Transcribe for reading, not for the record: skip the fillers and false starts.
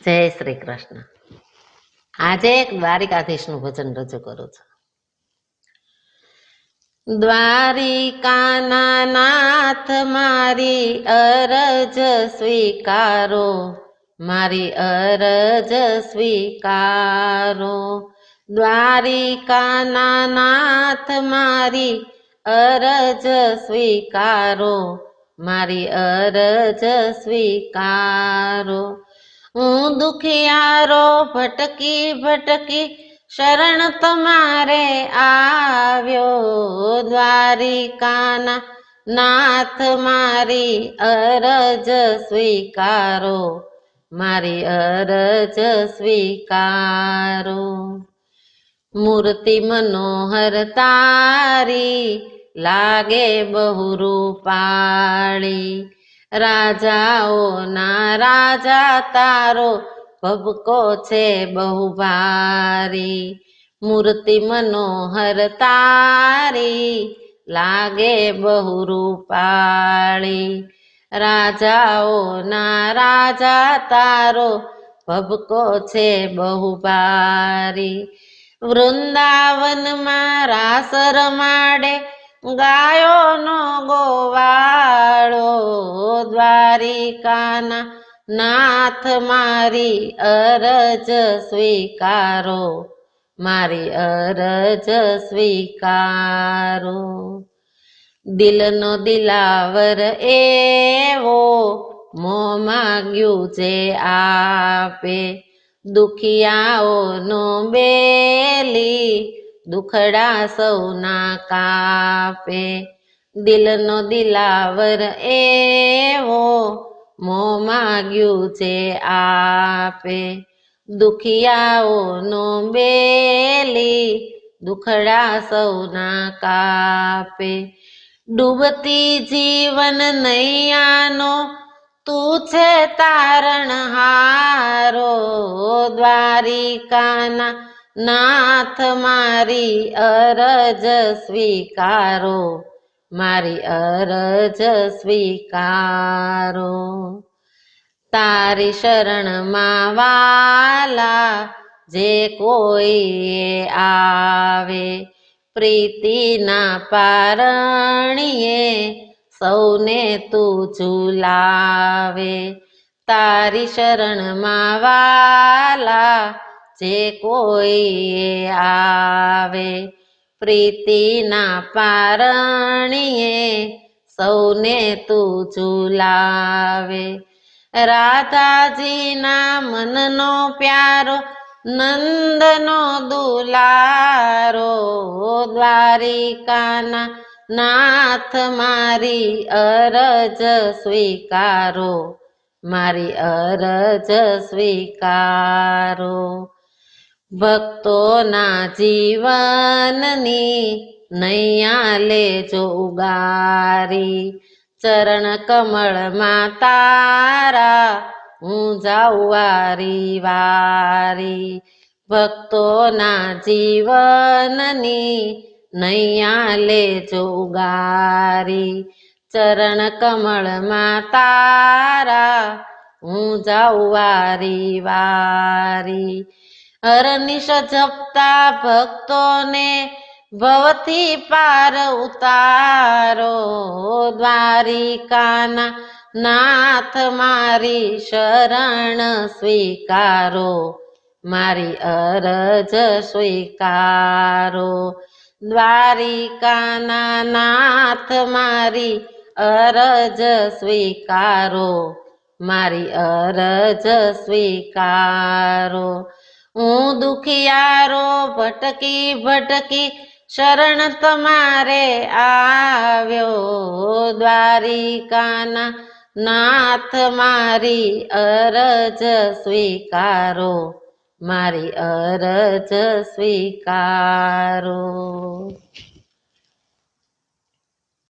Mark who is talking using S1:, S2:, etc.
S1: જય શ્રી કૃષ્ણ. આજે એક દ્વારિકાધીશનું ભજન રજૂ કરું છું. દ્વારિકાના નાથ મારી અરજ સ્વીકારો, મારી અરજ સ્વીકારો. દ્વારિકાના નાથ મારી અરજ સ્વીકારો, મારી અરજ સ્વીકારો. હું દુખિયારો ભટકી ભટકી શરણ તમારે આવ્યો. દ્વારિકાના નાથ મારી અરજ સ્વીકારો, મારી અરજ સ્વીકારો. મૂર્તિ મનોહર તારી લાગે બહુ રૂપાળી, રાજાઓના રાજા તારો ભબકો છે બહુ ભારી. મૂર્તિ મનોહર તારી લાગે બહુ રૂપાળી, રાજાઓના રાજા તારો ભબકો છે બહુ ભારી. વૃંદાવનમાં રાસ રમાડે ગાયોનો ગોવાળો. દ્વારિકાના નાથ મારી અરજ સ્વીકારો, મારી અરજ સ્વીકારો. દિલનો દિલાવર એવો મોં માગ્યું જે આપે, દુખિયાઓનો બેલી દુખડા સૌના કાપે. દિલનો દિલાવર એવો મોં માગ્યું જે આપે, દુખિયાઓનો બેલી દુખડા સૌના કાપે. ડૂબતી જીવન નૈયાનો તું છે તારણહારો. દ્વારિકાના નાથ મારી અરજ સ્વીકારો, મારી અરજ સ્વીકારો. તારી શરણમાં વાલા જે કોઈ આવે, પ્રીતિના પારણીએ સૌને તું ઝુલાવે. તારી શરણમાં વાલા જે કોઈ આવે, પ્રીતિના પારણીએ સૌને તું ઝુલાવે. રાધાજીના મનનો પ્યારો નંદનો દુલારો. દ્વારિકાના નાથ મારી અરજ સ્વીકારો, મારી અરજ સ્વીકારો. ભક્તોના જીવનની નૈયા લેજો ઉગારી, ચરણ કમળમાં તારા હું જાઉં વારી વારી. ભક્તોના જીવનની નૈયા લેજો ઉગારી, ચરણ કમળમાં તારા હું જાઉં વારી વારી. હરનિશ જપતા ભક્તોને ભવથી પાર ઉતારો. દ્વારિકાના નાથ મારી શરણ સ્વીકારો, મારી અરજ સ્વીકારો. દ્વારિકાના નાથ મારી અરજ સ્વીકારો, મારી અરજ સ્વીકારો. હું દુખિયારો ભટકી ભટકી શરણ તમારે આવ્યો. દ્વારિકાના નાથ મારી અરજ સ્વીકારો, મારી અરજ સ્વીકારો.